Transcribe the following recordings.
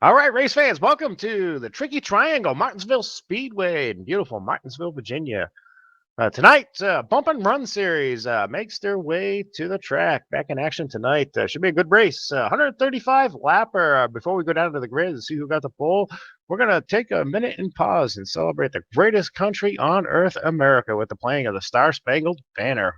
All right, race fans, welcome to the Tricky Triangle, Martinsville Speedway in beautiful Martinsville, Virginia. Tonight, Bump and Run Series makes their way to the track. Back in action tonight. Should be a good race. 135 lapper. Before we go down to the grid and see who got the pole, we're going to take a minute and pause and celebrate the greatest country on earth, America, with the playing of the Star Spangled Banner.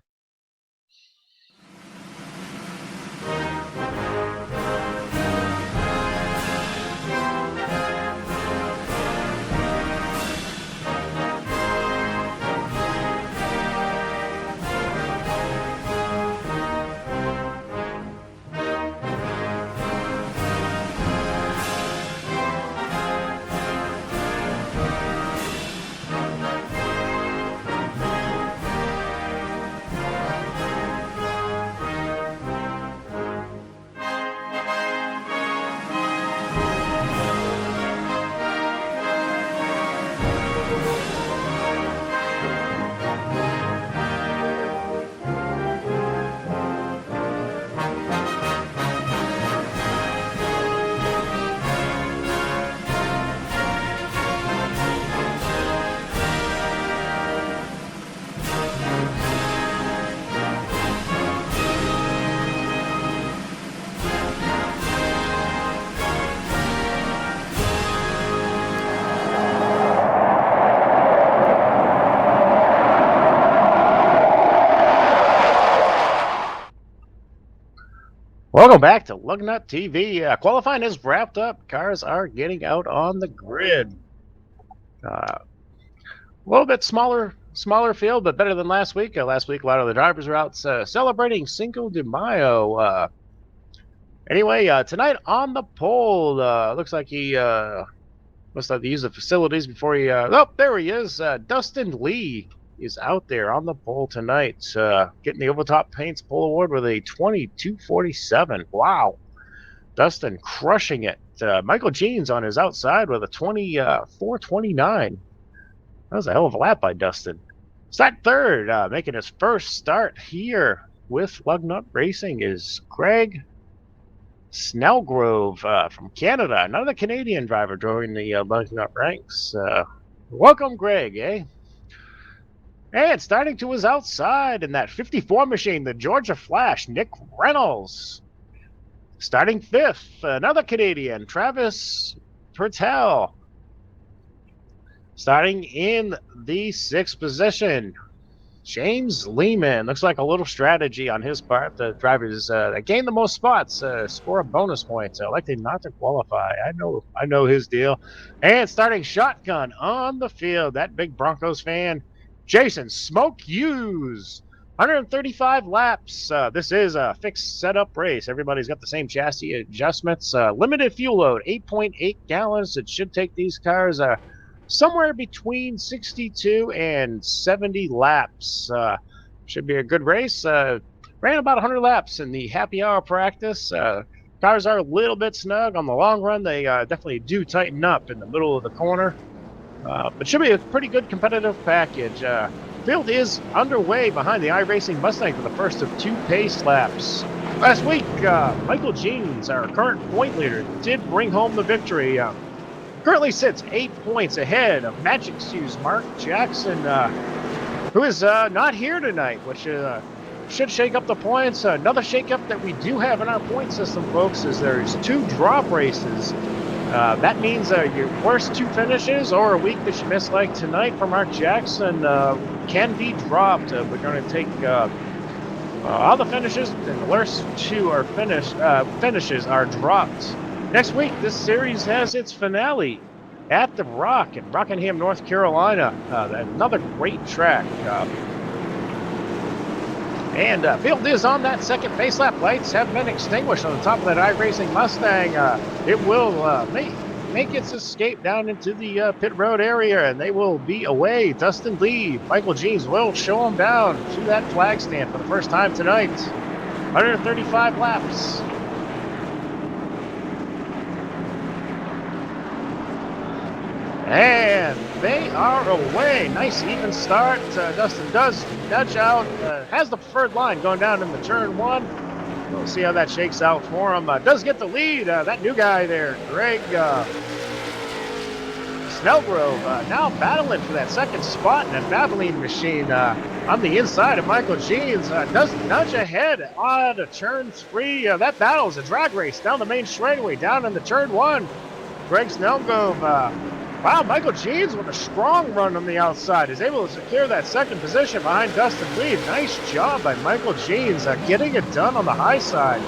Welcome back to Lugnut TV. Qualifying is wrapped up. Cars are getting out on the grid. A little bit smaller field, but better than last week. Last week, a lot of the drivers were out celebrating Cinco de Mayo. Anyway, tonight on the pole, looks like he must have used the facilities before he. Oh, there he is. Dustin Lee is out there on the pole tonight, getting the Overtop Paints Pole Award with a 22:47. Wow. Dustin crushing it. Michael Jeans on his outside with a 24:29. That was a hell of a lap by Dustin. Start third, making his first start here with Lugnut Racing is Greg Snellgrove from Canada. Another Canadian driver joining the Lugnut ranks. Welcome, Greg, eh? And starting to his outside in that 54 machine, the Georgia Flash, Nick Reynolds. Starting fifth, another Canadian, Travis Pertel. Starting in the sixth position, James Lehman. Looks like a little strategy on his part. The drivers that gain the most spots score a bonus point, electing not to qualify. I know his deal. And starting shotgun on the field, that big Broncos fan, Jason Smoke Hughes. 135 laps. This is a fixed setup race. Everybody's got the same chassis adjustments. Limited fuel load, 8.8 gallons. It should take these cars somewhere between 62 and 70 laps. Should be a good race. Ran about 100 laps in the happy hour practice. Cars are a little bit snug. On the long run, they definitely do tighten up in the middle of the corner. But should be a pretty good competitive package. Field is underway behind the iRacing Mustang for the first of two pace laps. Last week, Michael Jeans, our current point leader, did bring home the victory. Currently sits 8 points ahead of Magic Shoes Mark Jackson, who is not here tonight, which should shake up the points. Another shakeup that we do have in our point system, folks, is there's two drop races. That means your worst two finishes or a week that you missed like tonight for Mark Jackson can be dropped. We're going to take all the finishes, and the worst two are finishes are dropped. Next week, this series has its finale at the Rock in Rockingham, North Carolina. Another great track. And field is on that second base lap. Lights have been extinguished on the top of that iRacing Mustang. It will make its escape down into the pit road area, and they will be away. Dustin Lee, Michael Jeans will show them down to that flag stand for the first time tonight. 135 laps. And they are away. Nice even start. Dustin does nudge out, has the preferred line going down into turn one. We'll see how that shakes out for him. Does get the lead. That new guy there, Greg Snellgrove, now battling for that second spot in a battling machine on the inside of Michael Jeans. Does nudge ahead on turn 3. That battle is a drag race down the main straightaway, down in the turn 1. Greg Snellgrove, wow, Michael Jeans with a strong run on the outside is able to secure that second position behind Dustin Lee. Nice job by Michael Jeans getting it done on the high side.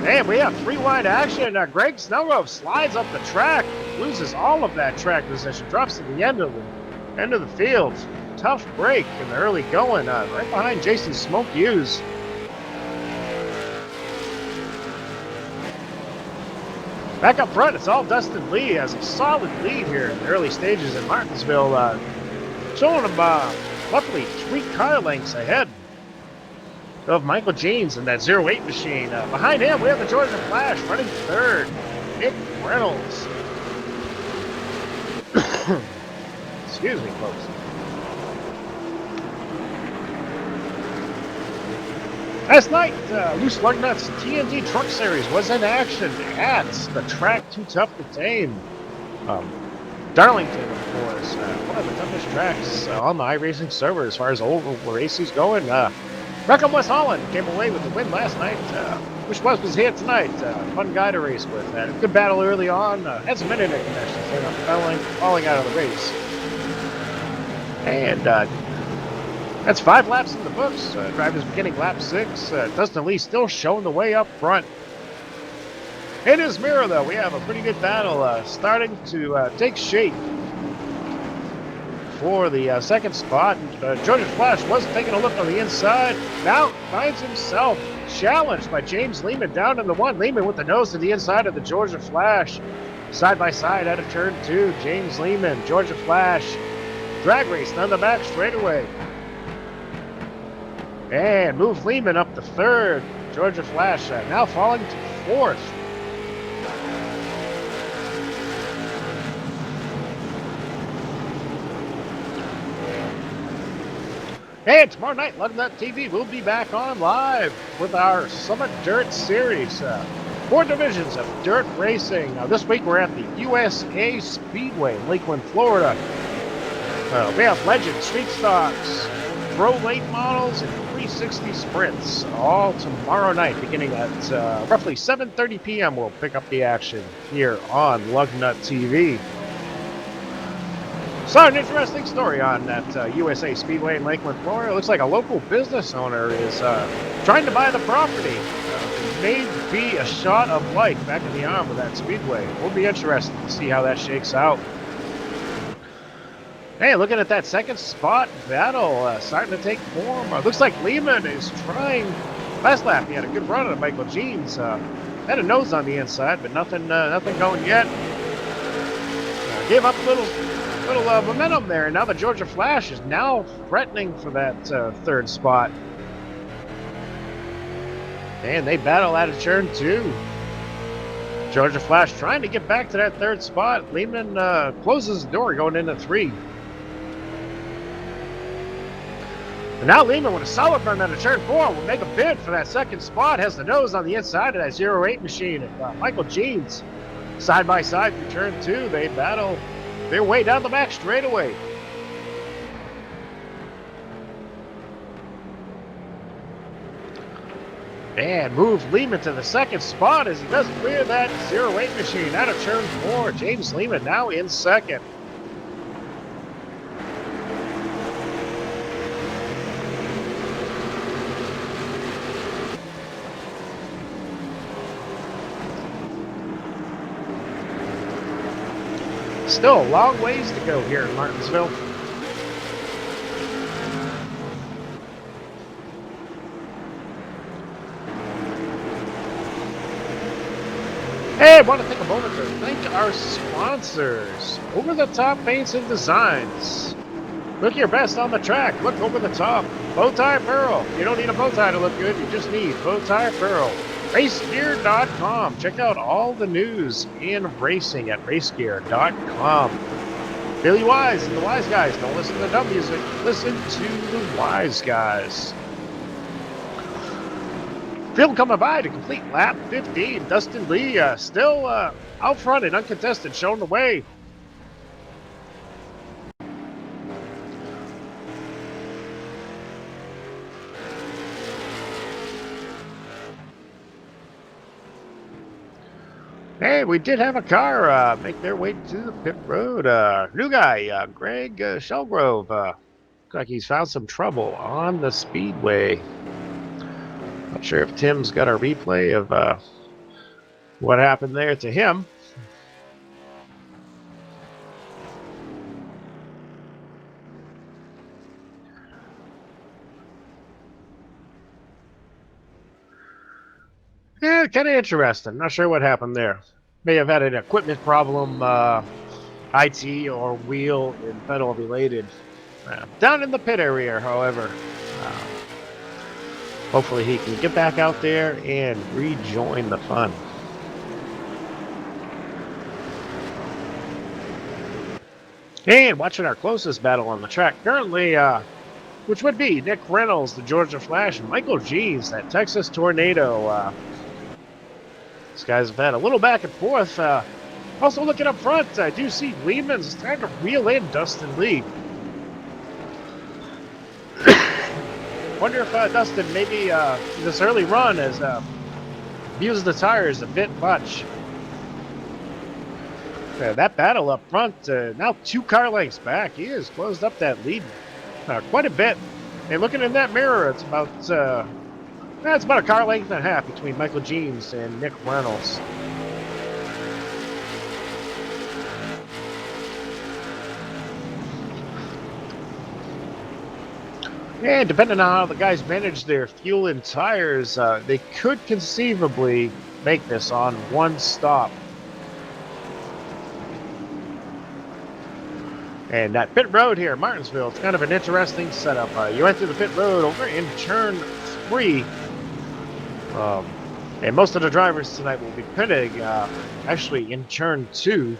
And we have 3 wide action. Greg Snellgrove slides up the track, loses all of that track position, drops to the end of the field. Tough break in the early going, right behind Jason Smoke Hughes. Back up front, it's all Dustin Lee has a solid lead here in the early stages in Martinsville, showing him roughly 3 car lengths ahead of Michael Jeans in that 08 machine. Behind him, we have the Georgia Flash running 3rd, Nick Reynolds. Excuse me, folks. Last night, Loose Lugnuts TNT Truck Series was in action at the track Too Tough to Tame. Darlington, of course, one of the toughest tracks on the iRacing server as far as old races going. Reckham West Holland came away with the win last night. Wish West was here tonight. Fun guy to race with. Had a good battle early on. Had some internet connections. Ended up falling out of the race. And that's 5 laps in the books. Drivers beginning lap 6. Dustin Lee still showing the way up front. In his mirror, though, we have a pretty good battle starting to take shape for the second spot. Georgia Flash was taking a look on the inside. Now finds himself challenged by James Lehman down in the 1. Lehman with the nose to the inside of the Georgia Flash. Side by side out of turn 2. James Lehman, Georgia Flash. Drag race down the back straightaway. And move Lehman up to 3rd. Georgia Flash now falling to 4th. And tomorrow night, Lugnut TV will be back on live with our Summit Dirt Series. 4 divisions of dirt racing. This week we're at the USA Speedway in Lakeland, Florida. We have Legend, Street Stocks, Pro Late Models, and 360 Sprints. All tomorrow night, beginning at roughly 7:30 p.m. We'll pick up the action here on Lugnut TV. Saw an interesting story on that USA Speedway in Lakeland, Florida. It looks like a local business owner is trying to buy the property. May be a shot of light back in the arm of that Speedway. We'll be interested to see how that shakes out. Hey, looking at that second spot battle starting to take form. Looks like Lehman is trying. Last lap, he had a good run on Michael Jeans. Had a nose on the inside, but nothing going yet. Gave up a little momentum there, and now the Georgia Flash is now threatening for that 3rd spot. And they battle out of turn 2. Georgia Flash trying to get back to that 3rd spot. Lehman closes the door going into 3. And now Lehman with a solid run out of turn 4 will make a bid for that 2nd spot. Has the nose on the inside of that 08 machine. And Michael Jeans side by side through turn 2. They battle their way down the back straightaway. And move Lehman to the 2nd spot as he does clear that 08 machine out of turn 4. James Lehman now in 2nd. Still a long ways to go here in Martinsville. Hey, I want to take a moment to thank our sponsors, Over the Top Paints and Designs. Look your best on the track. Look over the top. Bowtie Apparel. You don't need a bow tie to look good. You just need Bowtie Apparel. RaceGear.com. Check out all the news in racing at RaceGear.com. Billy Wise and the Wise Guys. Don't listen to dumb music. Listen to the Wise Guys. Field coming by to complete lap 15. Dustin Lee still out front and uncontested, showing the way. Hey, we did have a car make their way to the pit road. New guy, Greg Shelgrove. Looks like he's found some trouble on the Speedway. Not sure if Tim's got a replay of what happened there to him. Yeah, kind of interesting. Not sure what happened there. May have had an equipment problem, IT or wheel and pedal related. Down in the pit area, however. Hopefully he can get back out there and rejoin the fun. And watching our closest battle on the track currently, which would be Nick Reynolds, the Georgia Flash, and Michael Jeeves, that Texas Tornado. These guys have had a little back and forth. Also looking up front, I do see Lehman's trying to reel in Dustin Lee. Wonder if Dustin maybe this early run has used the tires a bit much. That battle up front, now 2 car lengths back. He has closed up that lead quite a bit. And looking in that mirror, it's about a car length and a half between Michael Jeeves and Nick Reynolds. And depending on how the guys manage their fuel and tires, they could conceivably make this on one stop. And that pit road here, Martinsville, it's kind of an interesting setup. You enter the pit road over in turn 3. And most of the drivers tonight will be pitting actually in turn 2,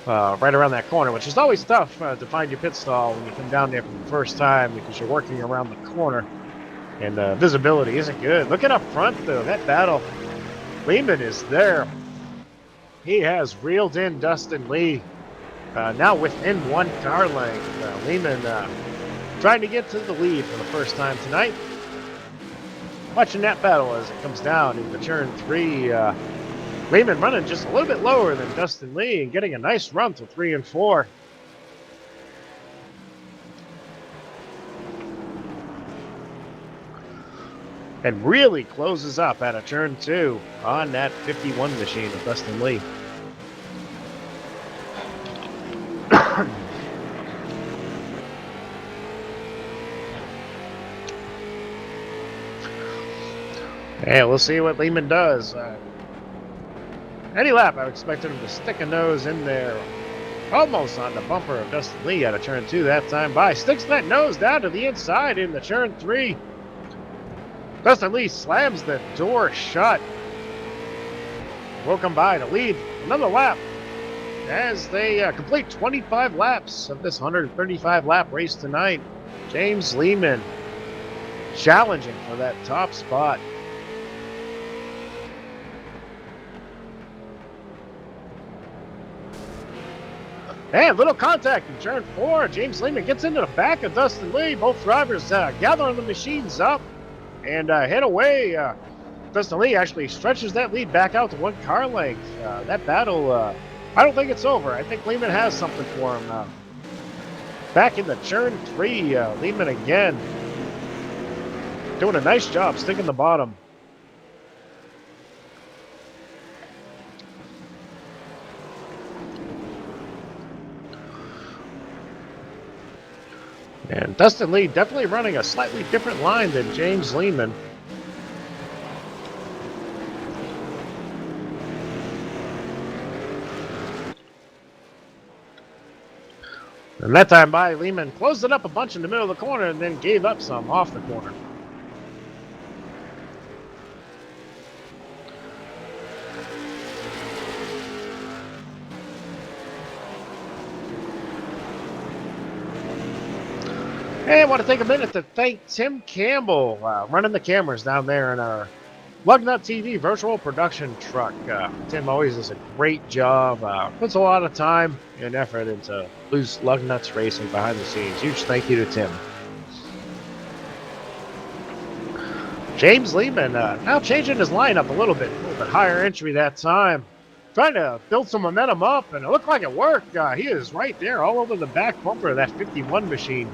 right around that corner, which is always tough to find your pit stall when you come down there for the first time because you're working around the corner and visibility isn't good. Looking up front, though, that battle, Lehman is there. He has reeled in Dustin Lee. Now within 1 car length. Lehman trying to get to the lead for the first time tonight. Watching that battle as it comes down into turn 3. Lehman running just a little bit lower than Dustin Lee and getting a nice run to 3 and 4. And really closes up out of turn 2 on that 51 machine of Dustin Lee. Hey, we'll see what Lehman does. Any lap, I would expect him to stick a nose in there, almost on the bumper of Dustin Lee out of turn 2 that time by. Sticks that nose down to the inside in the turn 3. Dustin Lee slams the door shut. Will come by to lead another lap as they complete 25 laps of this 135 lap race tonight. James Lehman challenging for that top spot. And little contact in turn 4. James Lehman gets into the back of Dustin Lee. Both drivers gathering the machines up and head away. Dustin Lee actually stretches that lead back out to 1 car length. That battle, I don't think it's over. I think Lehman has something for him now. Back in the turn 3, Lehman again doing a nice job sticking the bottom. And Dustin Lee definitely running a slightly different line than James Lehman. And that time by, Lehman closed it up a bunch in the middle of the corner and then gave up some off the corner. Hey, I want to take a minute to thank Tim Campbell running the cameras down there in our Lugnut TV virtual production truck. Tim always does a great job. Puts a lot of time and effort into loose Lugnuts racing behind the scenes. Huge thank you to Tim. James Lehman now changing his lineup a little bit higher entry that time. Trying to build some momentum up, and it looked like it worked. He is right there all over the back bumper of that 51 machine.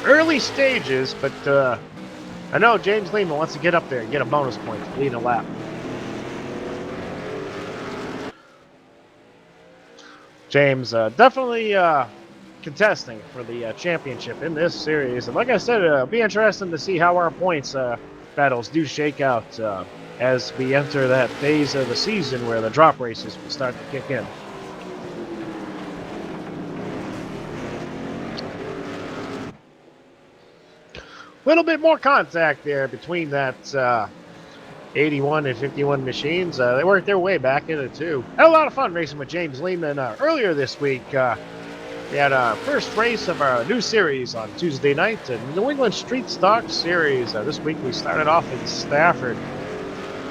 Early stages, but I know James Lehman wants to get up there and get a bonus point for leading a lap. James definitely contesting for the championship in this series. And like I said, it'll be interesting to see how our points battles do shake out as we enter that phase of the season where the drop races will start to kick in. A little bit more contact there between that 81 and 51 machines. They worked their way back into two. Had a lot of fun racing with James Lehman earlier this week. We had our first race of our new series on Tuesday night, the New England Street Stock Series. This week we started off in Stafford,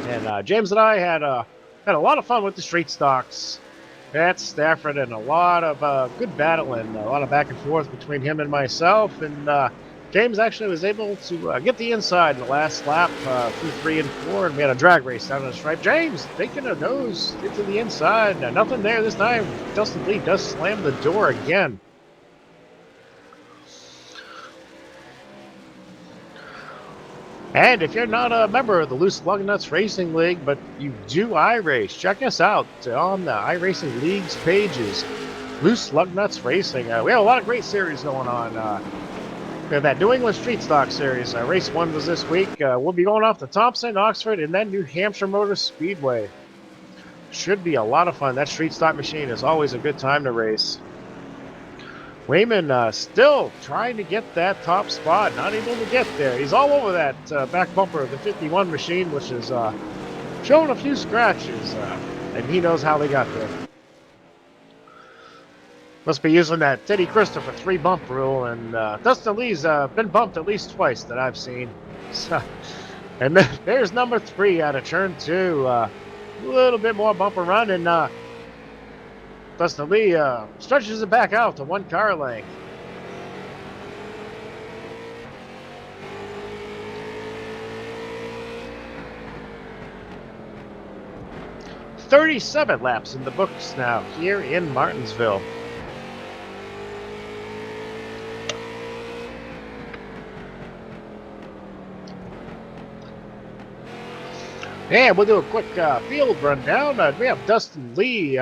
and James and I had a lot of fun with the Street Stocks at Stafford, and a lot of good battling, a lot of back and forth between him and myself. And James actually was able to get the inside in the last lap through 3 and 4, and we had a drag race down the stripe. James taking a nose into the inside. Nothing there this time. Dustin Lee does slam the door again. And if you're not a member of the Loose Lugnuts Racing League, but you do iRace, check us out on the iRacing League's pages. Loose Lugnuts Racing. We have a lot of great series going on. That New England Street Stock Series. Race 1 was this week. We'll be going off to Thompson, Oxford, and then New Hampshire Motor Speedway. Should be a lot of fun. That Street Stock machine is always a good time to race. Wayman still trying to get that top spot. Not able to get there. He's all over that back bumper of the 51 machine, which is showing a few scratches. And he knows how they got there. Must be using that Teddy Christopher 3-bump rule, and Dustin Lee's been bumped at least twice that I've seen. So, and then there's number 3 out of turn 2. A little bit more bumper run, and Dustin Lee stretches it back out to 1 car length. "37 laps in the books now here in Martinsville." And we'll do a quick field rundown. We have Dustin Lee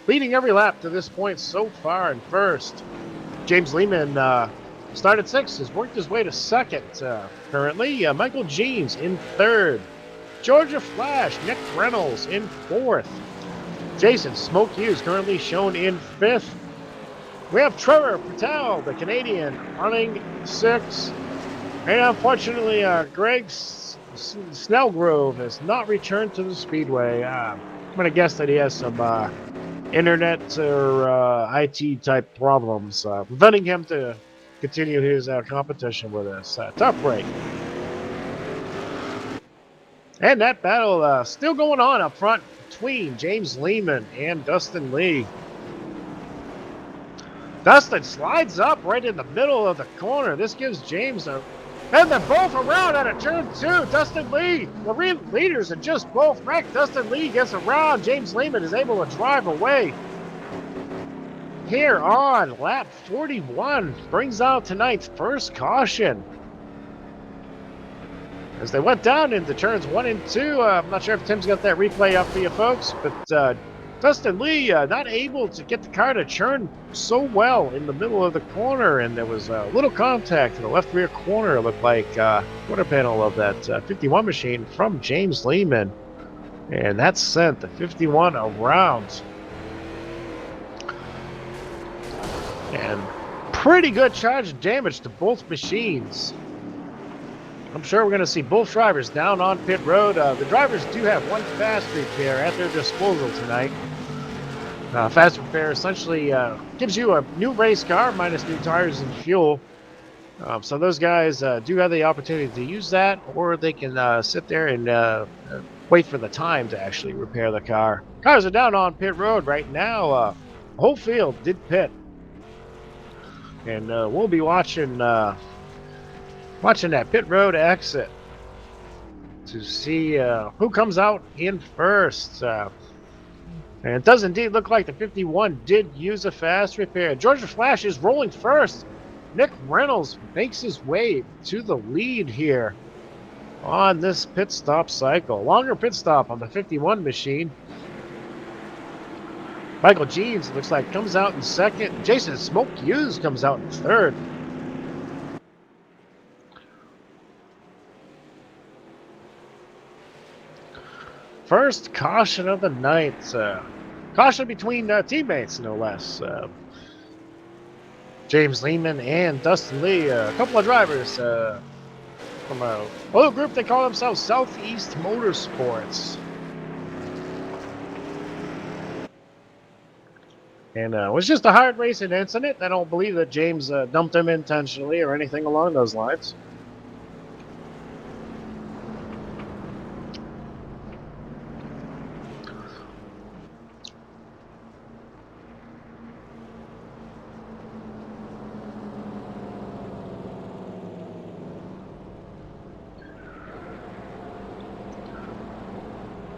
leading every lap to this point so far in first. James Lehman started 6th, has worked his way to 2nd currently. Michael Jeans in 3rd. Georgia Flash, Nick Reynolds in 4th. Jason Smoke Hughes currently shown in 5th. We have Trevor Patel, the Canadian, running 6th. And unfortunately, Greg Snellgrove has not returned to the Speedway. I'm going to guess that he has some internet or IT type problems preventing him to continue his competition with us. Tough break. And that battle still going on up front between James Lehman and Dustin Lee. Dustin slides up right in the middle of the corner. This gives James a... And they're both around out of turn 2. Dustin Lee, the leaders are just both wrecked. Dustin Lee gets around. James Lehman is able to drive away. Here on lap 41, brings out tonight's first caution. As they went down into turns 1 and 2, I'm not sure if Tim's got that replay up for you folks, but Dustin Lee not able to get the car to turn so well in the middle of the corner, and there was a little contact in the left rear corner. It looked like quarter panel of that 51 machine from James Lehman, and that sent the 51 around. And pretty good charge of damage to both machines. I'm sure we're going to see both drivers down on pit road. The drivers do have one fast repair at their disposal tonight. Fast repair essentially gives you a new race car minus new tires and fuel. So those guys do have the opportunity to use that, or they can sit there and wait for the time to actually repair the car. Cars are down on pit road right now. Whole field did pit, and we'll be watching that pit road exit to see who comes out in first. And it does indeed look like the 51 did use a fast repair. Georgia Flash is rolling first. Nick Reynolds makes his way to the lead here on this pit stop cycle. Longer pit stop on the 51 machine. Michael Jeans looks like comes out in second. Jason Smoke Hughes comes out in third. First caution of the night. Caution between teammates, no less. James Lehman and Dustin Lee, a couple of drivers from a little group they call themselves Southeast Motorsports. And it was just a hard racing incident. I don't believe that James dumped him intentionally or anything along those lines.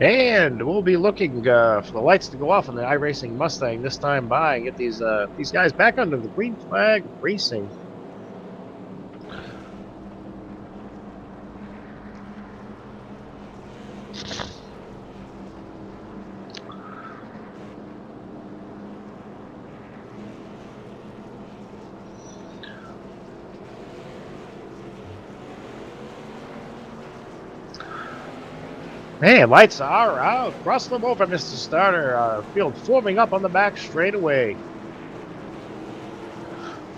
And we'll be looking for the lights to go off on the iRacing Mustang this time by and get these guys back under the green flag racing. Man, lights are out. Cross them over, Mr. Starter. Field forming up on the back straightaway.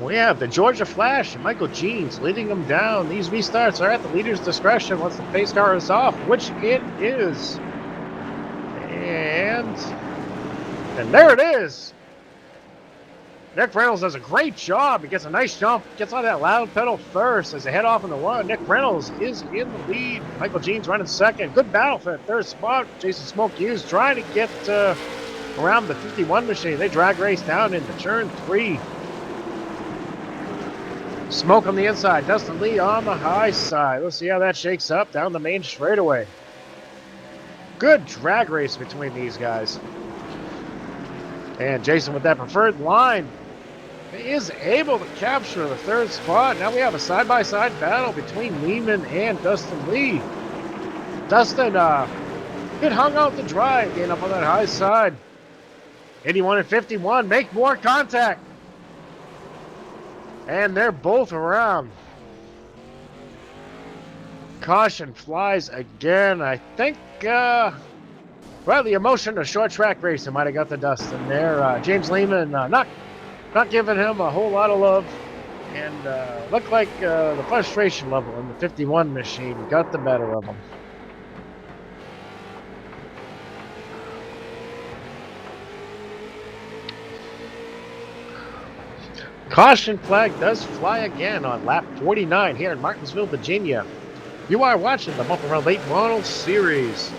We have the Georgia Flash and Michael Jeans leading them down. These restarts are at the leader's discretion once the pace car is off, which it is. And there it is. Nick Reynolds does a great job. He gets a nice jump, gets on that loud pedal first as they head off in the one. Nick Reynolds is in the lead. Michael Jeans running second. Good battle for that third spot. Jason Smoke Hughes trying to get around the 51 machine. They drag race down into turn 3. Smoke on the inside. Dustin Lee on the high side. Let's see how that shakes up down the main straightaway. Good drag race between these guys. And Jason with that preferred line is able to capture the third spot. Now we have a side-by-side battle between Lehman and Dustin Lee. Dustin bit hung out the drive, getting up on that high side. 81 and 51 make more contact. And they're both around. Caution flies again. I think, well, the emotion of short track racing might have got the Dustin there. James Lehman not giving him a whole lot of love. And looked like the frustration level in the 51 machine got the better of him. Caution flag does fly again on lap 49 here in Martinsville, Virginia. You are watching the Bump Around Late Model Series.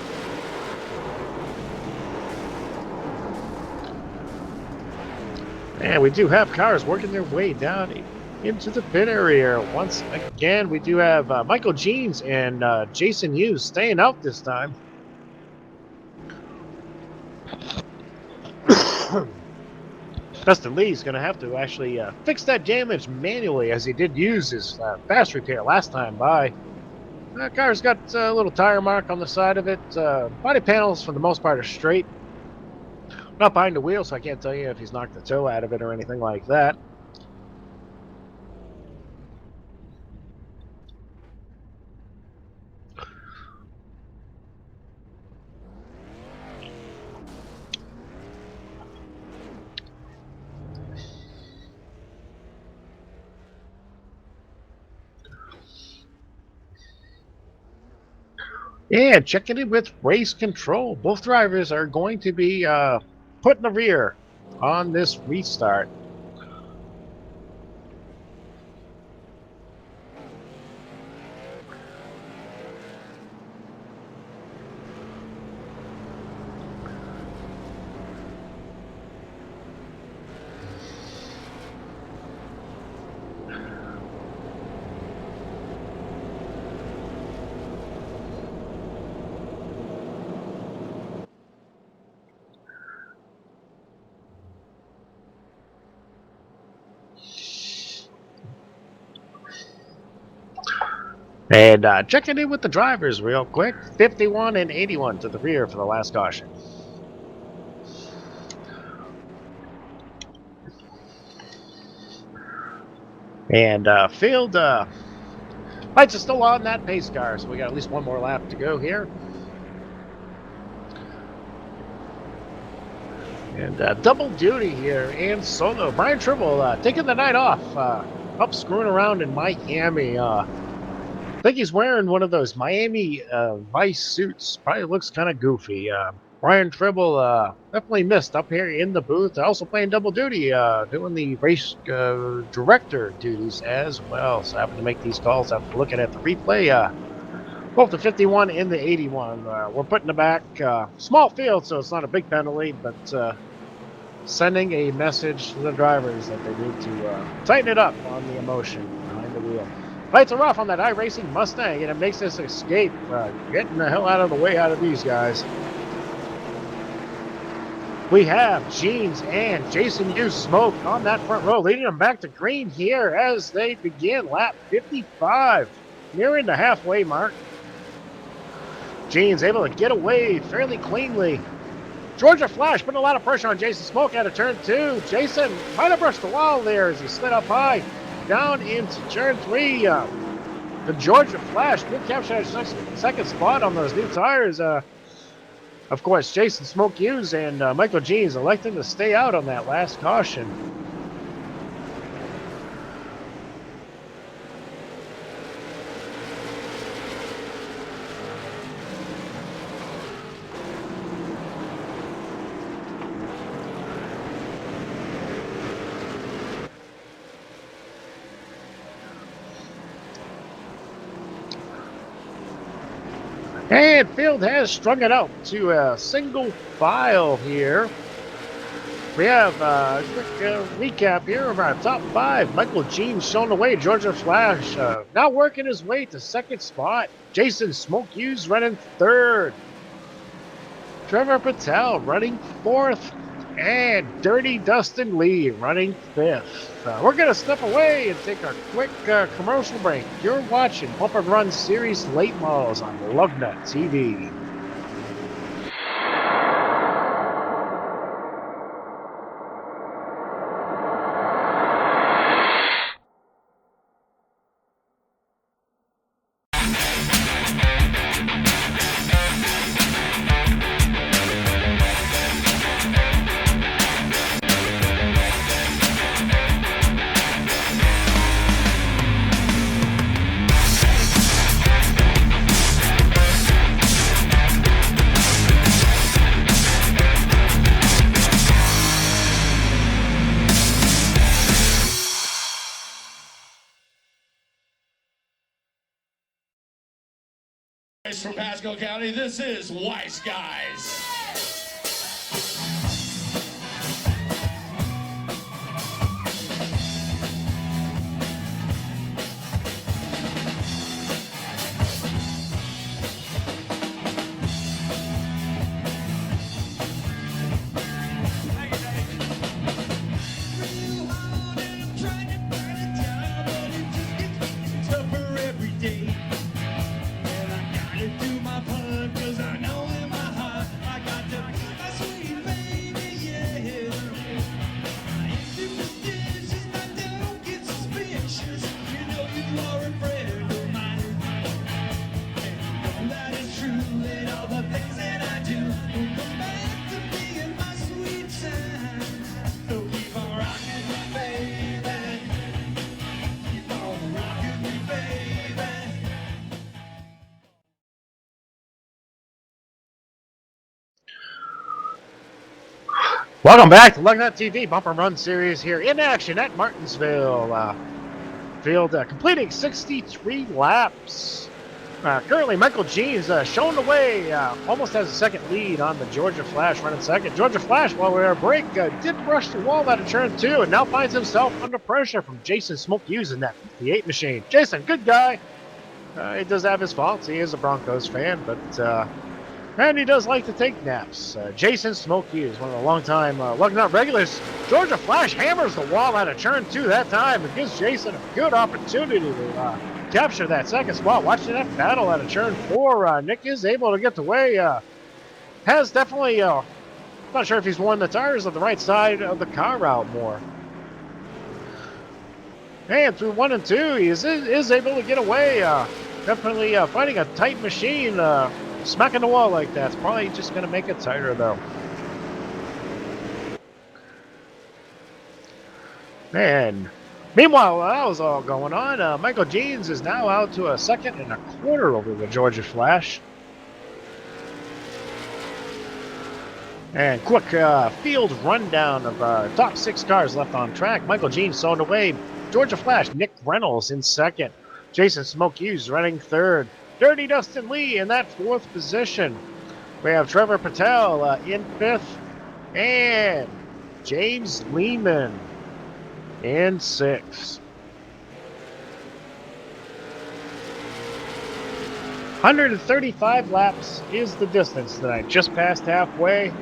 And we do have cars working their way down into the pit area. Once again, we do have Michael Jeans and Jason Hughes staying out this time. Dustin Lee's going to have to actually fix that damage manually, as he did use his fast repair last time by. Car's got a little tire mark on the side of it. Body panels, for the most part, are straight. Not behind the wheel, so I can't tell you if he's knocked the toe out of it or anything like that. Yeah, checking in with race control. Both drivers are going to be put in the rear on this restart. And checking in with the drivers real quick. 51 and 81 to the rear for the last caution. And field lights are still on that pace car, so we got at least one more lap to go here. And double duty here and solo. Brian Tribble taking the night off. Up screwing around in Miami. I think he's wearing one of those Miami Vice suits. Probably looks kind of goofy. Brian Tribble definitely missed up here in the booth. Also playing double duty, doing the race director duties as well. So having to make these calls after looking at the replay. Both the 51 and the 81. We're putting it back. Small field, so it's not a big penalty, but sending a message to the drivers that they need to tighten it up on the emotion behind the wheel. Lights are off on that iRacing Mustang, and it makes this escape. Getting the hell out of the way out of these guys. We have Jeans and Jason Hughes Smoke on that front row, leading them back to green here as they begin lap 55, nearing the halfway mark. Jeans able to get away fairly cleanly. Georgia Flash putting a lot of pressure on Jason Smoke out of turn 2. Jason might have brushed the wall there as he slid up high down into turn 3. The Georgia Flash did capture that second spot on those new tires. Of course, Jason Smoke Hughes and Michael Jeans electing to stay out on that last caution. And field has strung it out to a single file here. We have a quick recap here of our top 5. Michael Jeans showing the way. Georgia Flash now working his way to second spot. Jason Smoke Hughes running 3rd. Trevor Patel running 4th. And Dirty Dustin Lee running 5th. We're going to step away and take our quick commercial break. You're watching Bumper Run Series Late Models on Lugnut TV. From Pasco County, this is Wise Guys. Welcome back to Lugnut TV Bumper Run Series here in action at Martinsville. Field completing 63 laps. Currently, Michael Jeans showing the way, almost has a second lead on the Georgia Flash running second. Georgia Flash, while we were at break, did brush the wall out of turn 2 and now finds himself under pressure from Jason Smoke Hughes in that 58 machine. Jason, good guy. He does have his faults. He is a Broncos fan, but And he does like to take naps. Jason Smoke Hughes, one of the long-time Lug Nut regulars. Georgia Flash hammers the wall out of turn 2 that time. It gives Jason a good opportunity to capture that second spot. Watching that battle out of turn 4. Nick is able to get the way. Has definitely, not sure if he's worn the tires on the right side of the car out more. And through 1 and 2, he is able to get away. Definitely fighting a tight machine. Smacking the wall like that's probably just going to make it tighter, though. And meanwhile, while that was all going on, Michael Jeans is now out to a 2nd and a quarter over the Georgia Flash. And quick field rundown of top 6 cars left on track. Michael Jeans stowed away. Georgia Flash, Nick Reynolds in 2nd. Jason Smoke Hughes running 3rd. Dirty Dustin Lee in that 4th position. We have Trevor Patel in 5th. And James Lehman in 6th. 135 laps is the distance tonight, just past halfway.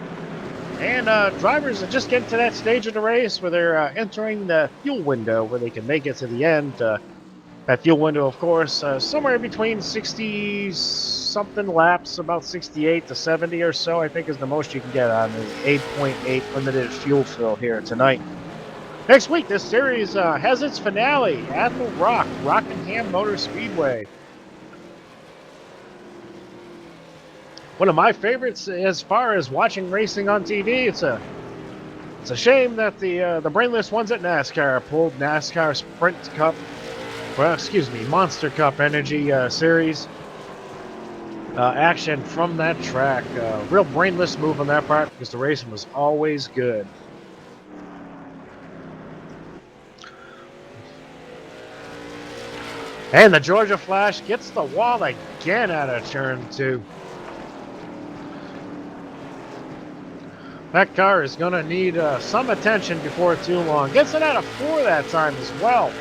And drivers are just getting to that stage of the race where they're entering the fuel window where they can make it to the end. That fuel window, of course, somewhere between 60-something laps, about 68 to 70 or so, I think is the most you can get on the 8.8 limited fuel fill here tonight. Next week, this series has its finale, Admiral Rock, Rockingham Motor Speedway. One of my favorites as far as watching racing on TV. It's a shame that the brainless ones at NASCAR pulled NASCAR Sprint Cup, well, excuse me, Monster Cup Energy Series action from that track. Real brainless move on that part because the racing was always good. And the Georgia Flash gets the wall again out of turn 2. That car is going to need some attention before too long. Gets it out of 4 that time as well.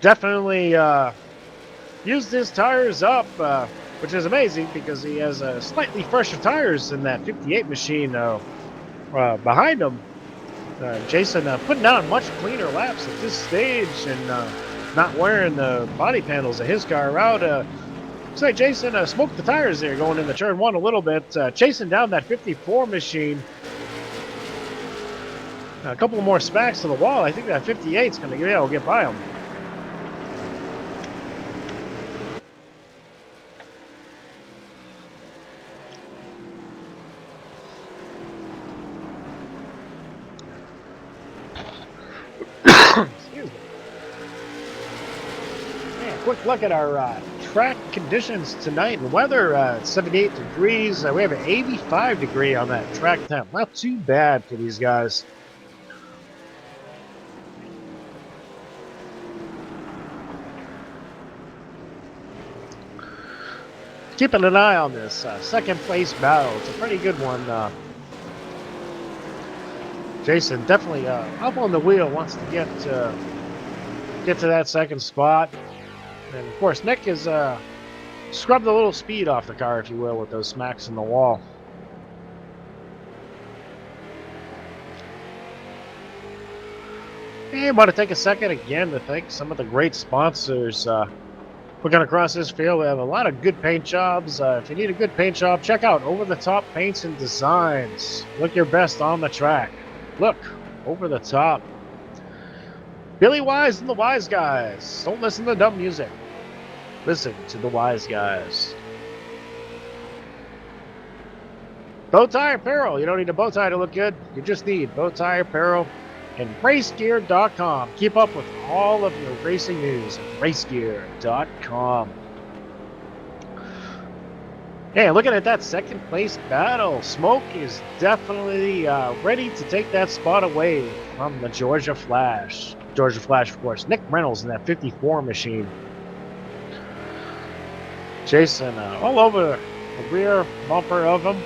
Definitely used his tires up, which is amazing because he has slightly fresher tires than that 58 machine behind him. Jason putting down much cleaner laps at this stage and not wearing the body panels of his car out. Looks like Jason smoked the tires there going into turn 1 a little bit, chasing down that 54 machine. A couple more smacks to the wall. I think that 58 is going to be able to get by him. Excuse me. Yeah, quick look at our track conditions tonight and weather. 78 degrees. We have an 85 degree on that track temp. Not too bad for these guys. Keeping an eye on this second place battle. It's a pretty good one. Jason definitely up on the wheel, wants to get to that second spot. And of course, Nick has scrubbed a little speed off the car, if you will, with those smacks in the wall. And I want to take a second again to thank some of the great sponsors. Looking across this field, we have a lot of good paint jobs. If you need a good paint job, check out Over the Top Paints and Designs. Look your best on the track. Look over the top. Billy Wise and the Wise Guys. Don't listen to dumb music. Listen to the Wise Guys. Bow Tie Apparel. You don't need a bow tie to look good. You just need bow tie apparel and racegear.com. Keep up with all of your racing news at racegear.com. Hey, looking at that second place battle, Smoke is definitely ready to take that spot away from the Georgia Flash. Georgia Flash, of course. Nick Reynolds in that 54 machine. Jason all over the rear bumper of him.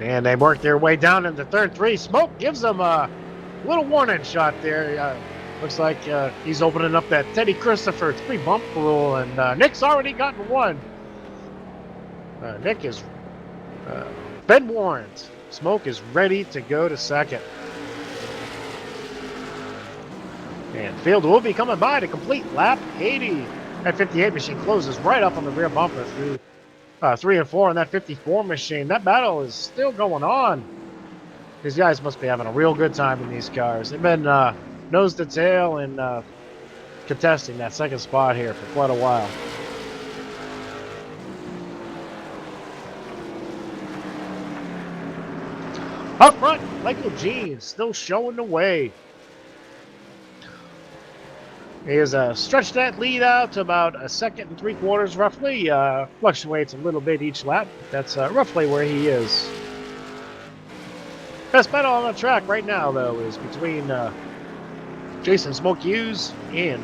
And they work their way down into turn 3. Smoke gives them a little warning shot there. Looks like he's opening up that Teddy Christopher 3-bump rule, and Nick's already gotten one. Nick has been warned. Smoke is ready to go to second. And Field will be coming by to complete lap 80. That 58 machine closes right up on the rear bumper through 3 and 4 on that 54 machine. That battle is still going on. These guys must be having a real good time in these cars. They've been nose to tail and contesting that second spot here for quite a while. Up front, Michael Jean still showing the way. He has stretched that lead out to about 1 3/4 roughly. Fluctuates a little bit each lap. That's roughly where he is. Best battle on the track right now, though, is between Jason Smoke Hughes and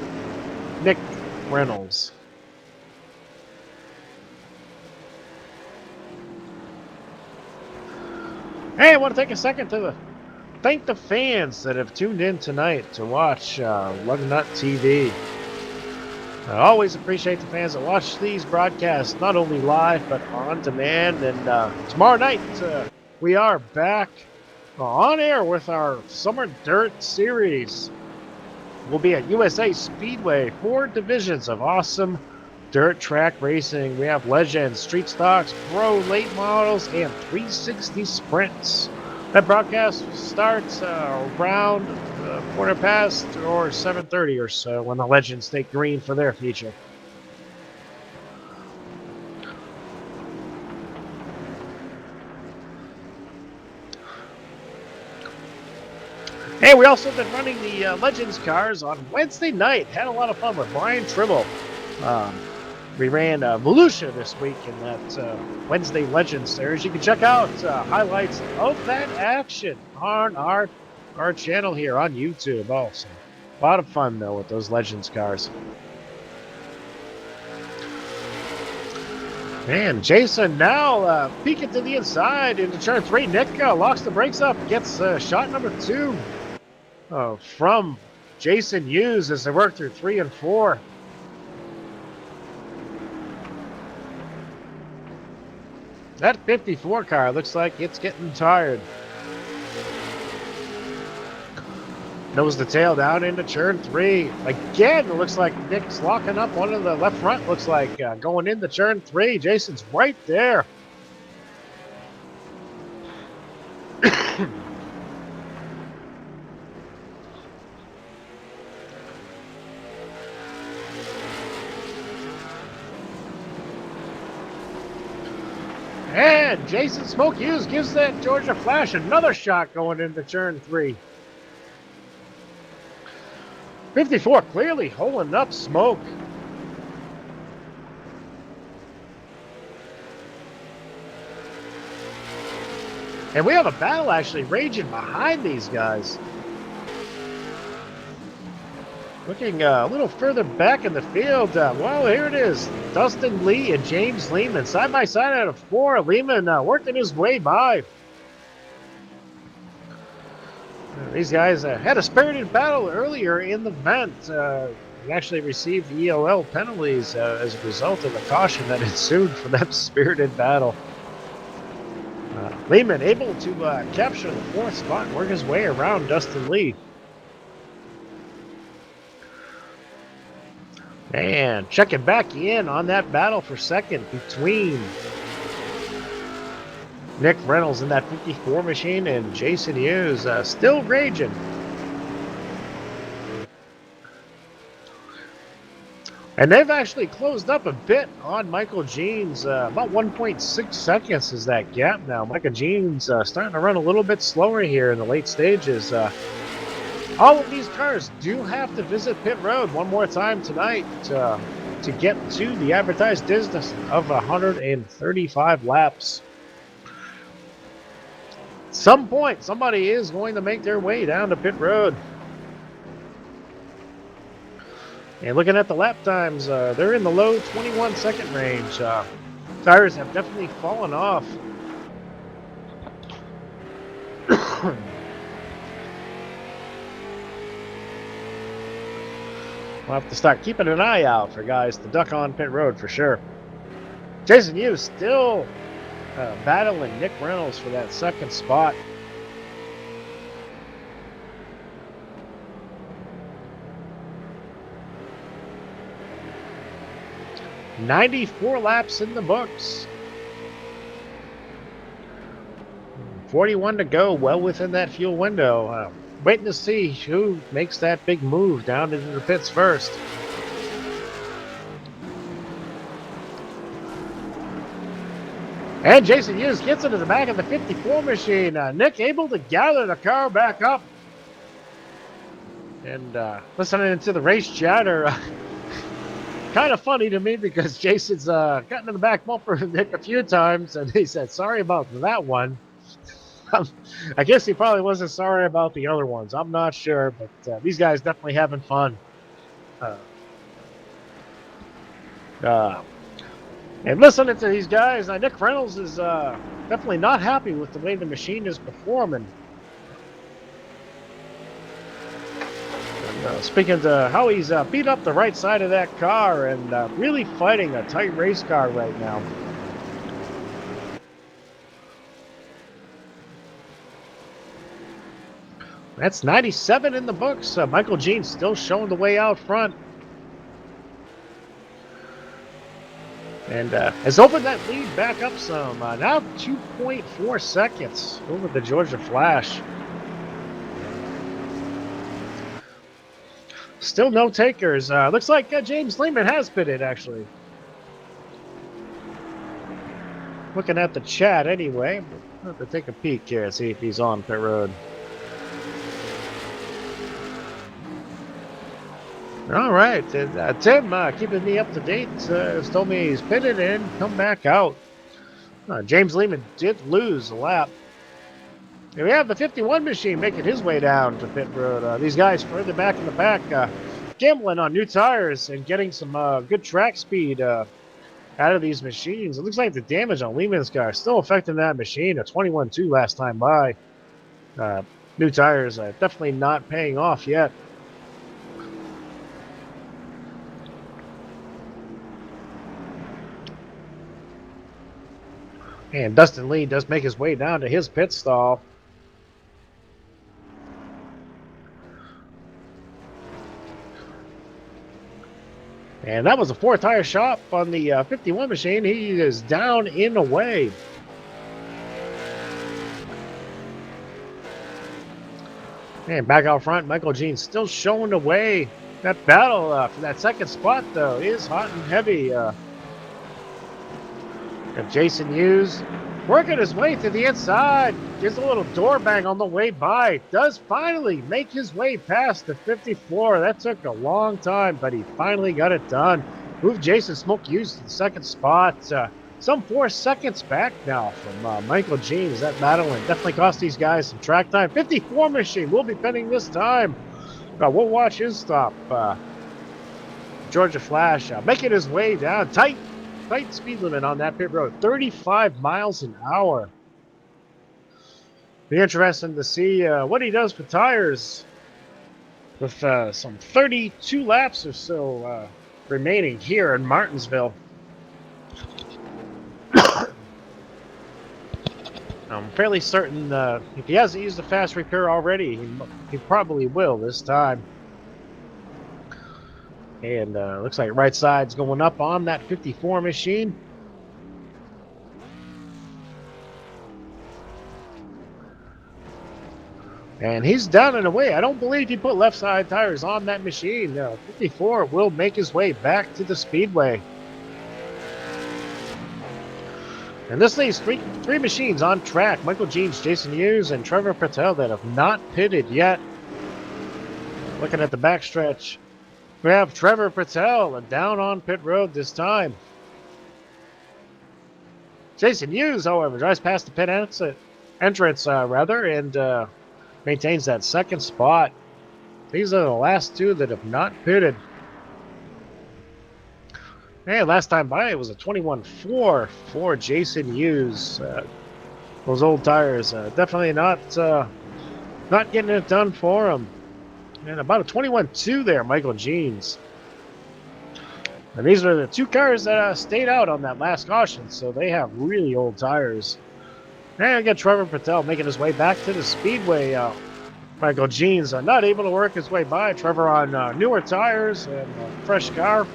Nick Reynolds. Hey, I want to take a second to thank the fans that have tuned in tonight to watch Lug Nut TV. I always appreciate the fans that watch these broadcasts, not only live, but on demand. And tomorrow night, we are back on air with our Summer Dirt Series. We'll be at USA Speedway, 4 divisions of awesome dirt track racing. We have Legends, Street Stocks, Pro Late Models, and 360 Sprints. That broadcast starts around 7:15 or 7:30 or so when the Legends take green for their feature. Hey, we also been running the Legends cars on Wednesday night. Had a lot of fun with Brian Tribble. We ran Volusia this week in that Wednesday Legends series. You can check out highlights of that action on our channel here on YouTube also. A lot of fun, though, with those Legends cars. Man, Jason now peeking to the inside into turn 3. Nick locks the brakes up, gets shot number 2 from Jason Hughes as they work through 3 and 4. That 54 car looks like it's getting tired. Nose to tail down into turn 3. Again, it looks like Nick's locking up one of the left front. Looks like going into turn 3. Jason's right there. And Jason Smoke Hughes gives that Georgia Flash another shot going into turn 3. 54 clearly holding up Smoke. And we have a battle actually raging behind these guys. Looking a little further back in the field, well, here it is. Dustin Lee and James Lehman side by side out of 4. Lehman working his way by. These guys had a spirited battle earlier in the event. They actually received EOL penalties as a result of the caution that ensued from that spirited battle. Lehman able to capture the 4th spot and work his way around Dustin Lee. And checking back in on that battle for second between Nick Reynolds in that 54 machine and Jason Hughes still raging. And they've actually closed up a bit on Michael Jean's. About 1.6 seconds is that gap now. Michael Jean's starting to run a little bit slower here in the late stages. All of these cars do have to visit pit road one more time tonight to get to the advertised distance of 135 laps. At some point, somebody is going to make their way down to pit road. And looking at the lap times, they're in the low 21-second range. Tires have definitely fallen off We'll have to start keeping an eye out for guys to duck on pit road for sure. Jason Hughes still battling Nick Reynolds for that second spot. "94 laps in the books. 41 to go, well within that fuel window. Waiting to see who makes that big move down into the pits first. And Jason Hughes gets into the back of the 54 machine. Nick able to gather the car back up. And listening to the race chatter, kind of funny to me because Jason's gotten in the back bumper of Nick a few times, and he said, sorry about that one. I guess he probably wasn't sorry about the other ones. I'm not sure, but these guys definitely having fun. And listening to these guys, Nick Reynolds is definitely not happy with the way the machine is performing. And, speaking to how he's beat up the right side of that car and really fighting a tight race car right now. That's 97 in the books. Michael Jean still showing the way out front. And has opened that lead back up some. Now 2.4 seconds over the Georgia Flash. Still no takers. Looks like James Lehman has pitted, actually. Looking at the chat anyway. I'll have to take a peek here and see if he's on pit road. All right, Tim, keeping me up to date, has told me he's pitted in, come back out. James Lehman did lose a lap. Here we have the 51 machine making his way down to pit road. These guys further back in the back, gambling on new tires and getting some good track speed out of these machines. It looks like the damage on Lehman's car is still affecting that machine. A 21.2 last time by. New tires definitely not paying off yet. And Dustin Lee does make his way down to his pit stall. And that was a 4-tire shop on the 51 machine. He is down in a way. And back out front, Michael Jean still showing the way. That battle for that second spot, though, is hot and heavy. And Jason Hughes working his way to the inside. Gives a little door bang on the way by. Does finally make his way past the 54. That took a long time, but he finally got it done. Moved Jason Smoke Hughes to the second spot. Some 4 seconds back now from Michael Jean. As that battle and definitely cost these guys some track time. 54 machine will be pinning this time. We'll watch his stop. Georgia Flash making his way down. Tight speed limit on that pit road, 35 miles an hour. Be interesting to see what he does for tires with some 32 laps or so remaining here in Martinsville. I'm fairly certain if he hasn't used the fast repair already, he probably will this time. And looks like right side's going up on that 54 machine. And he's down and away. I don't believe he put left side tires on that machine. 54 will make his way back to the Speedway. And this leaves three machines on track. Michael Jeans, Jason Hughes, and Trevor Patel that have not pitted yet. Looking at the backstretch, we have Trevor Patel down on pit road this time. Jason Hughes, however, drives past the pit entrance, and maintains that second spot. These are the last two that have not pitted. And last time by, it was a 21.4 for Jason Hughes. Those old tires definitely not getting it done for him. And about a 21.2 there, Michael Jeans. And these are the two cars that stayed out on that last caution, so they have really old tires. And again, Trevor Patel making his way back to the Speedway. Michael Jeans not able to work his way by. Trevor on newer tires and a fresh car.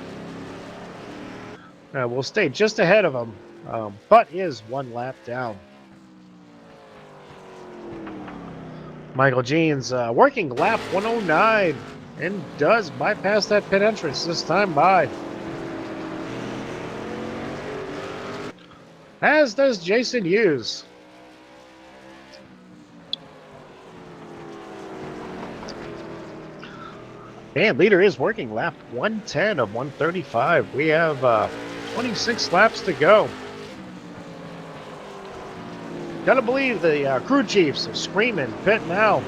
Will stay just ahead of him, but is one lap down. Michael Jeans working lap 109 and does bypass that pit entrance this time by. As does Jason Hughes. And leader is working lap 110 of 135. We have 26 laps to go. Gotta believe the crew chiefs are screaming, pit now.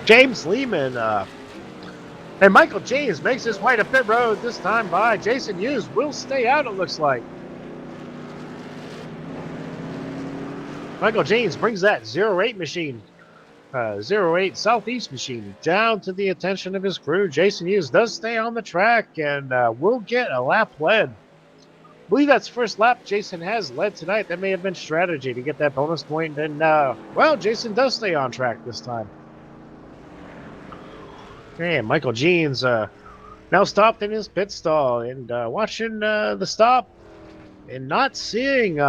James Lehman and Michael James makes his way to pit road this time by. Jason Hughes will stay out, it looks like. Michael James brings that 08 machine, 08 Southeast machine down to the attention of his crew. Jason Hughes does stay on the track and will get a lap led. I believe that's first lap Jason has led tonight. That may have been strategy to get that bonus point. And, well, Jason does stay on track this time. And Michael Jeans now stopped in his pit stall and watching the stop and not seeing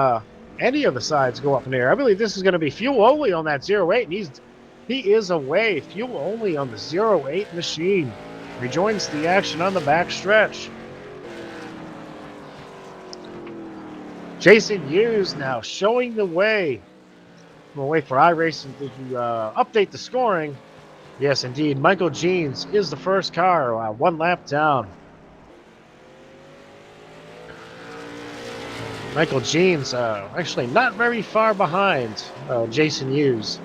any of the sides go up in the air. I believe this is going to be fuel only on that 08, and he is away. Fuel only on the 08 machine. Rejoins the action on the back stretch. Jason Hughes now showing the way. We'll wait for iRacing to update the scoring. Yes, indeed. Michael Jeans is the first car, one lap down. Michael Jeans actually not very far behind Jason Hughes.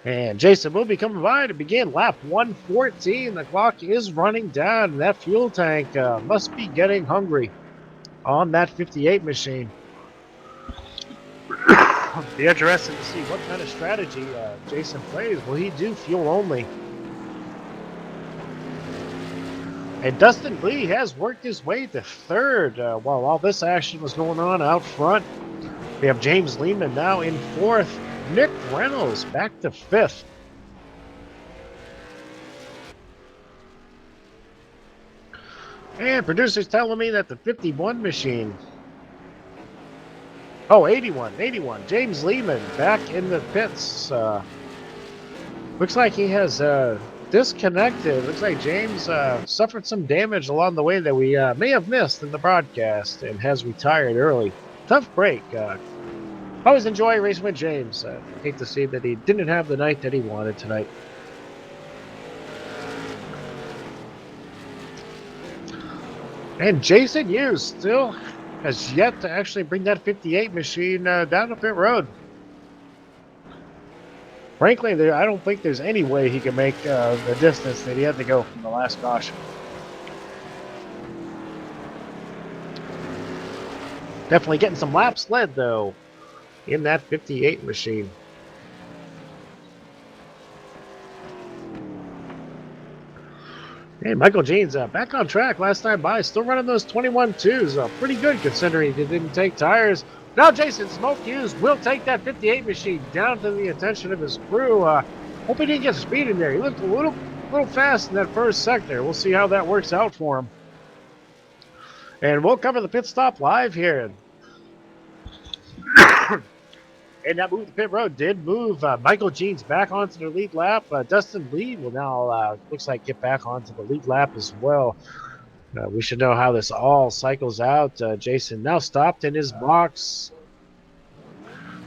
And Jason will be coming by to begin lap 114. The clock is running down. That fuel tank must be getting hungry on that 58 machine. Be interesting to see what kind of strategy Jason plays. Will he do fuel only? And Dustin Lee has worked his way to third while all this action was going on out front. We have James Lehman now in fourth. Nick Reynolds back to fifth. And producers telling me that the 51 machine... Oh, 81. James Lehman back in the pits. Looks like he has disconnected. Looks like James suffered some damage along the way that we may have missed in the broadcast and has retired early. Tough break. Always enjoy racing with James. Hate to see that he didn't have the night that he wanted tonight. And Jason Hughes still has yet to actually bring that 58 machine down the pit road. Frankly, I don't think there's any way he can make the distance that he had to go from the last caution. Definitely getting some laps led, though, in that 58 machine. Hey, Michael Jeans back on track last time by. Still running those 21.2s. Pretty good considering he didn't take tires. Now Jason Smoke Hughes will take that 58 machine down to the attention of his crew. Hope he didn't get speed in there. He looked a little fast in that first sector. We'll see how that works out for him. And we'll cover the pit stop live here. And that move to pit road did move Michael Jeans back onto the lead lap. Dustin Lee will now, looks like, get back onto the lead lap as well. We should know how this all cycles out. Jason now stopped in his box.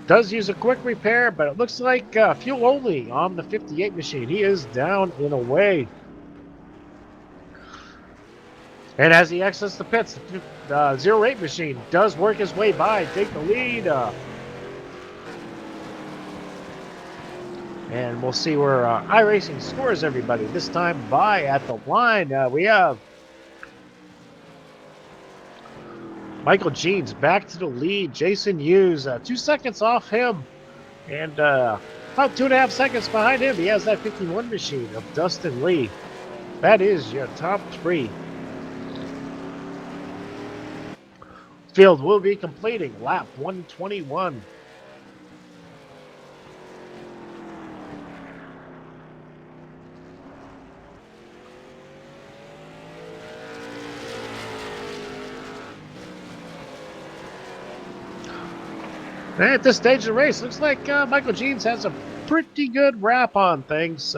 Does use a quick repair, but it looks like fuel only on the 58 machine. He is down in a way. And as he exits the pits, the 08 machine does work his way by, take the lead. And we'll see where iRacing scores everybody. This time by at the line, we have Michael Jeans back to the lead. Jason Hughes 2 seconds off him. And about 2.5 seconds behind him, he has that 51 machine of Dustin Lee. That is your top three. Field will be completing lap 121. And at this stage of the race, looks like Michael Jeans has a pretty good wrap on things.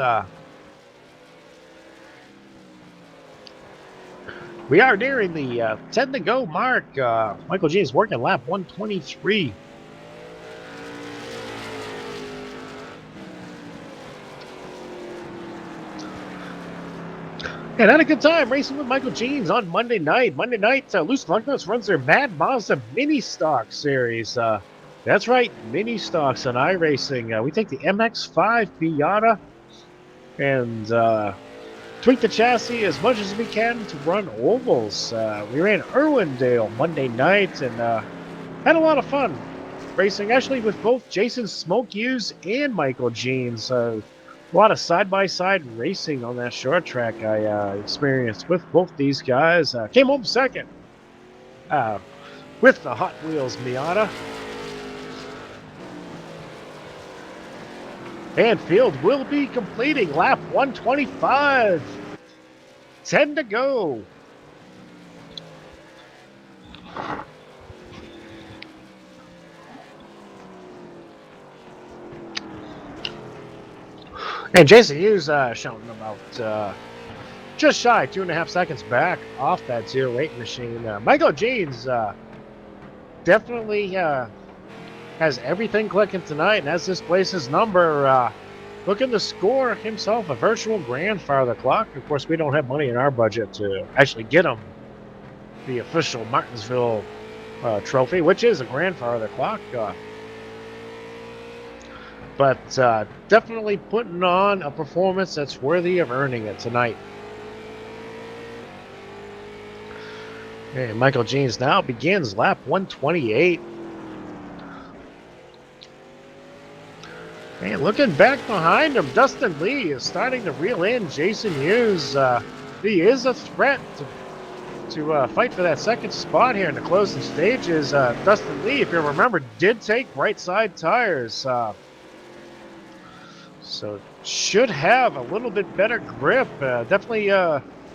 We are nearing the 10 to go mark. Michael Jeans working lap 123. And had a good time racing with Michael Jeans on Monday night. Monday night, Loose Lunkos runs their Mad Mazda Mini Stock Series. That's right, Mini Stocks on iRacing. We take the MX-5 Piata and tweak the chassis as much as we can to run ovals. We ran Irwindale Monday night and had a lot of fun racing, actually, with both Jason Smoke Hughes and Michael Jeans. A lot of side-by-side racing on that short track I experienced with both these guys. Came home second with the Hot Wheels Miata. And field will be completing lap 125. 10 to go. And Jason Hughes showing about just shy 2.5 seconds back off that 08 machine. Michael Jeans definitely has everything clicking tonight and has this place's number. Looking to score himself a virtual grandfather clock. Of course, we don't have money in our budget to actually get him the official Martinsville trophy, which is a grandfather clock. But definitely putting on a performance that's worthy of earning it tonight. And Michael Jeans now begins lap 128. And looking back behind him, Dustin Lee is starting to reel in Jason Hughes. He is a threat to fight for that second spot here in the closing stages. Dustin Lee, if you remember, did take right side tires. So should have a little bit better grip. Definitely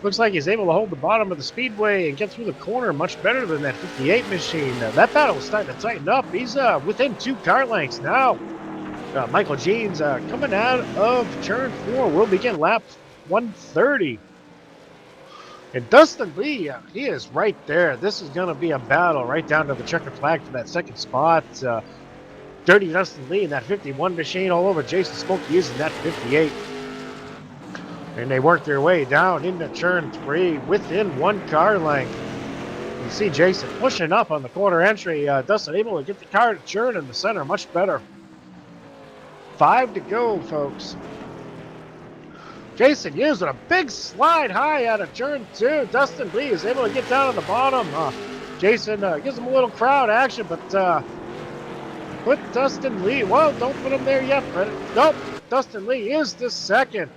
looks like he's able to hold the bottom of the Speedway and get through the corner much better than that 58 machine. That battle is starting to tighten up. He's within 2 car lengths now. Michael Jeans coming out of turn 4 will begin lap 130. And Dustin Lee, he is right there. This is going to be a battle right down to the checkered flag for that second spot. Dirty Dustin Lee in that 51 machine all over Jason Smoke using that 58. And they work their way down into turn 3 within 1 car length. You see Jason pushing up on the corner entry. Dustin able to get the car to turn in the center much better. 5 to go, folks. Jason Hughes with a big slide high out of turn 2. Dustin Lee is able to get down on the bottom. Jason gives him a little crowd action, but put Dustin Lee. Well, don't put him there yet, but nope. Dustin Lee is the second.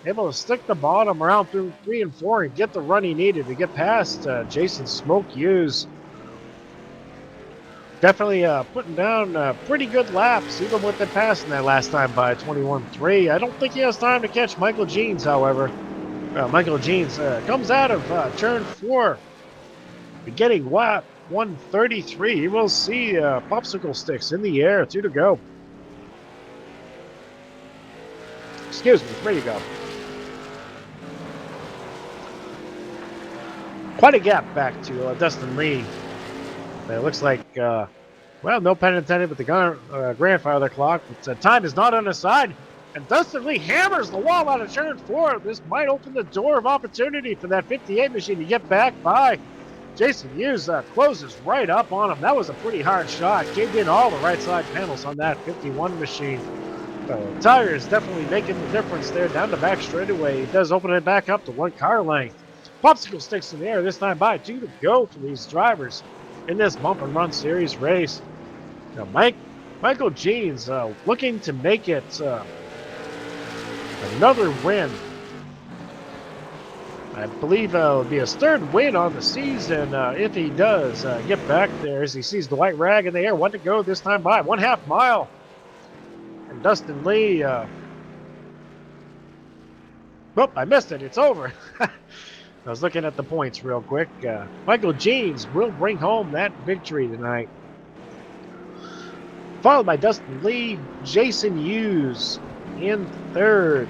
Able to stick the bottom around through 3 and 4 and get the run he needed to get past Jason Smoke Hughes. Definitely putting down pretty good laps, even with the passing that last time by 21-3. I don't think he has time to catch Michael Jeans, however. Michael Jeans comes out of turn 4, beginning lap 133. You will see popsicle sticks in the air, 2 to go. Excuse me, 3 to go. Quite a gap back to Dustin Lee. It looks like, well, no pun intended with the grandfather clock. But time is not on his side. And Dustin Lee hammers the wall out of turn 4. This might open the door of opportunity for that 58 machine to get back by. Jason Hughes closes right up on him. That was a pretty hard shot. Caved in all the right side panels on that 51 machine. Tire is definitely making the difference there down the back straightaway. He does open it back up to 1 car length. Popsicle sticks in the air this time by 2 to go for these drivers. in this bump and run series race. Michael Jeans looking to make it another win. I believe it'll be his third win on the season if he does get back there as he sees the white rag in the air. 1 to go this time by 1/2 mile. And Dustin Lee. I missed it. It's over. I was looking at the points real quick. Michael Jeans will bring home that victory tonight. Followed by Dustin Lee, Jason Hughes in third.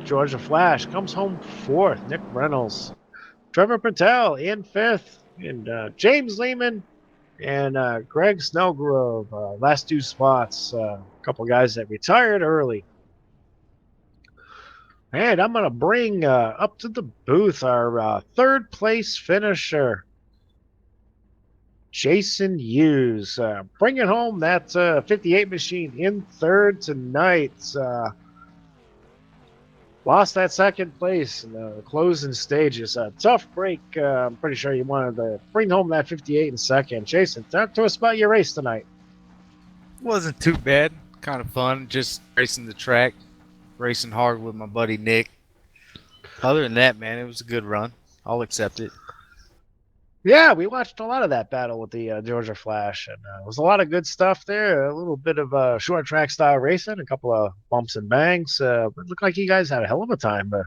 Georgia Flash comes home fourth. Nick Reynolds. Trevor Patel in fifth. And James Lehman and Greg Snellgrove. Last 2 spots. A couple guys that retired early. And I'm going to bring up to the booth our third place finisher, Jason Hughes, bringing home that 58 machine in third tonight. Lost that second place in the closing stages. Tough break. I'm pretty sure you wanted to bring home that 58 in second. Jason, talk to us about your race tonight. Wasn't too bad. Kind of fun. Just racing the track, racing hard with my buddy Nick. Other than that, man, it was a good run. I'll accept it. Yeah, we watched a lot of that battle with the Georgia Flash, and it was a lot of good stuff there. A little bit of short track style racing, a couple of bumps and bangs. It looked like you guys had a hell of a time, but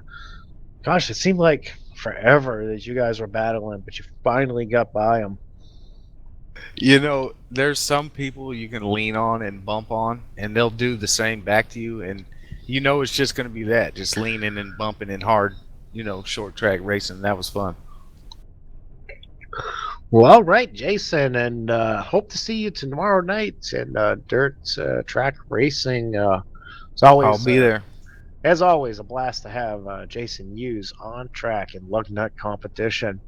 gosh, it seemed like forever that you guys were battling, but you finally got by them. You know, there's some people you can lean on and bump on, and they'll do the same back to you, and you know it's just going to be that, just leaning and bumping and hard, short track racing. That was fun. Well, all right, Jason, and hope to see you tomorrow night in dirt track racing. As always, I'll be there. As always, a blast to have Jason Hughes on track in lug nut competition.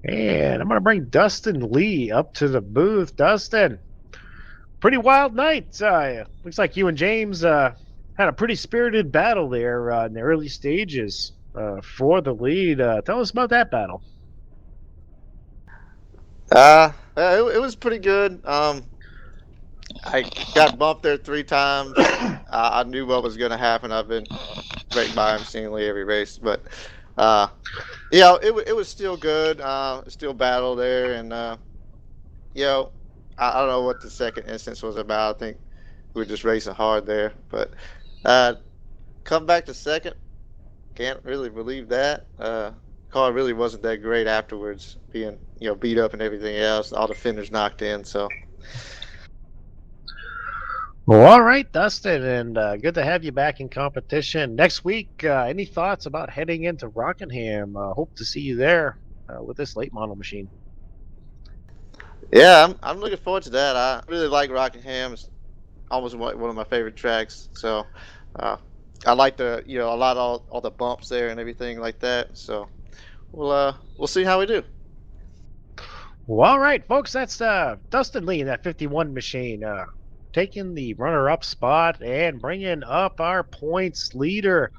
And I'm going to bring Dustin Lee up to the booth. Dustin, pretty wild night. Looks like you and James had a pretty spirited battle there in the early stages for the lead. Tell us about that battle. It was pretty good. I got bumped there 3 times. I knew what was going to happen. I've been right by him seemingly every race, but it was still good. Still battle there, and I don't know what the second instance was about. I think we were just racing hard there, but come back to second. Can't really believe that. Car really wasn't that great afterwards, being beat up and everything else. All the fenders knocked in, so. Well, all right, Dustin, and good to have you back in competition next week. Any thoughts about heading into Rockingham? Hope to see you there with this late model machine. Yeah, I'm looking forward to that. I really like Rockingham. It's almost one of my favorite tracks. So I like a lot of all the bumps there and everything like that. So we'll see how we do. Well, all right, folks, that's Dustin Lee in that 51 machine, taking the runner-up spot and bringing up our points leader,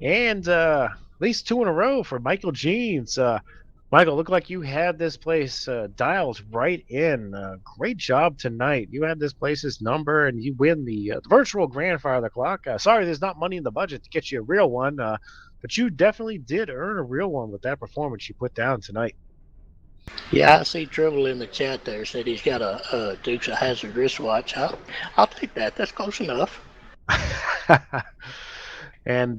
and at least 2 in a row for Michael Jeans. Michael, looked like you had this place dialed right in. Great job tonight. You had this place's number, and you win the virtual grandfather clock. Sorry, there's not money in the budget to get you a real one, but you definitely did earn a real one with that performance you put down tonight. Yeah, I see Trouble in the chat there. Said he's got a Dukes of Hazzard wristwatch. I'll take that. That's close enough. And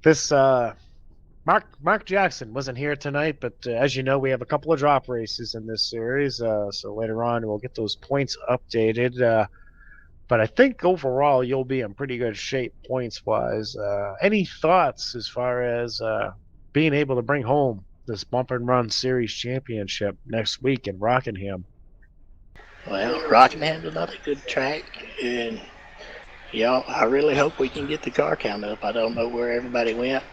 this Mark Jackson wasn't here tonight, but as you know, we have a couple of drop races in this series. So later on, we'll get those points updated. But I think overall, you'll be in pretty good shape points-wise. Any thoughts as far as being able to bring home this Bump and Run Series Championship next week in Rockingham? Well, Rockingham's another good track, and I really hope we can get the car count up. I don't know where everybody went.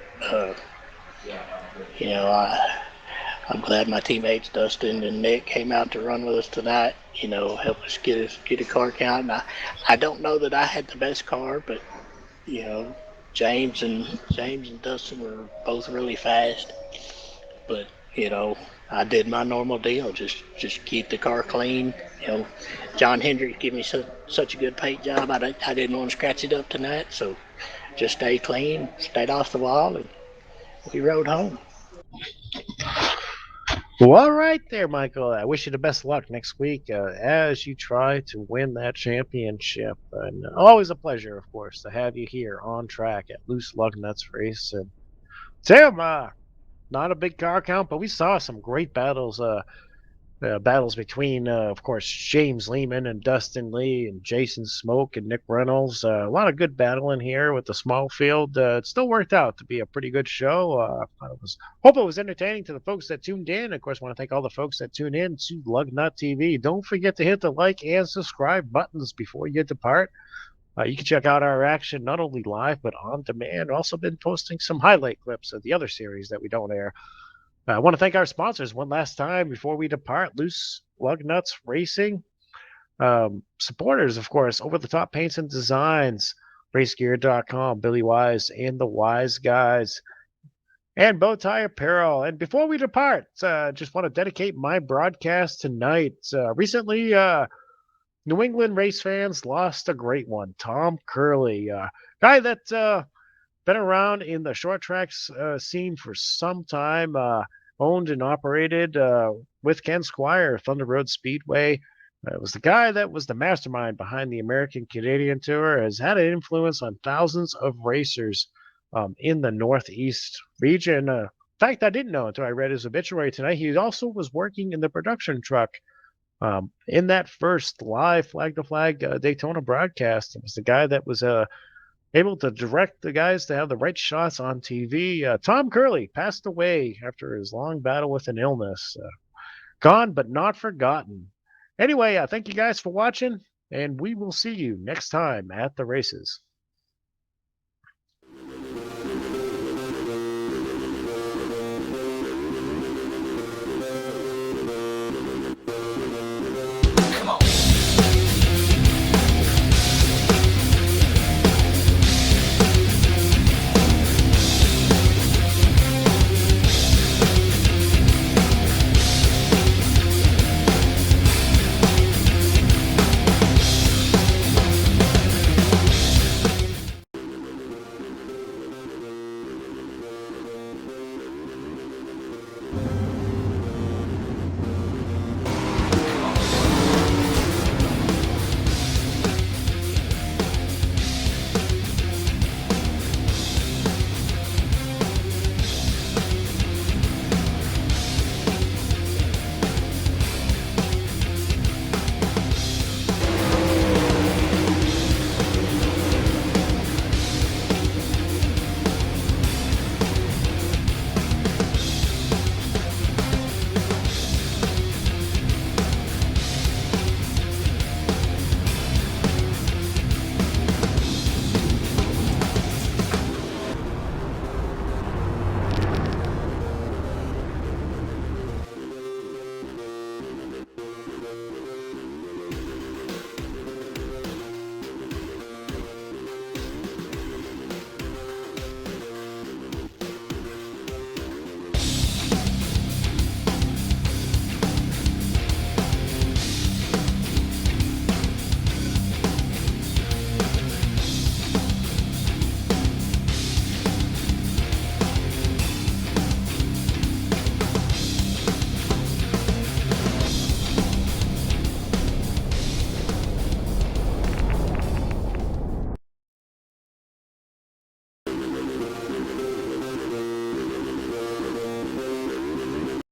I'm glad my teammates Dustin and Nick came out to run with us tonight. Help us get a car count. And I don't know that I had the best car, but James and Dustin were both really fast. But You know, I did my normal deal, just keep the car clean. You know, John Hendricks gave me such a good paint job. I didn't want to scratch it up tonight, so just stayed clean, stayed off the wall, and we rode home. Well, all right there, Michael. I wish you the best luck next week as you try to win that championship. And always a pleasure, of course, to have you here on track at Loose Lug Nuts Race. And Tim, not a big car count, but we saw some great battles between, of course, James Lehman and Dustin Lee and Jason Smoke and Nick Reynolds. A lot of good battling here with the small field. It still worked out to be a pretty good show. Hope it was entertaining to the folks that tuned in. Of course, I want to thank all the folks that tune in to Lugnut TV. Don't forget to hit the like and subscribe buttons before you depart. You can check out our action not only live but on demand. Also been posting some highlight clips of the other series that we don't air. I want to thank our sponsors one last time before we depart. Loose Lug Nuts Racing. Supporters, of course, Over the Top Paints and Designs, RaceGear.com, Billy Wise and the Wise Guys, and Bowtie Apparel. And before we depart, just want to dedicate my broadcast tonight. Recently, New England race fans lost a great one, Tom Curley, guy that been around in the short tracks scene for some time, owned and operated with Ken Squire, Thunder Road Speedway. It was the guy that was the mastermind behind the American Canadian Tour, has had an influence on thousands of racers in the Northeast region. In fact, I didn't know until I read his obituary tonight. He also was working in the production truck in that first live flag-to-flag Daytona broadcast. It was the guy that was able to direct the guys to have the right shots on TV. Tom Curley passed away after his long battle with an illness. Gone but not forgotten. Anyway, thank you guys for watching, and we will see you next time at the races.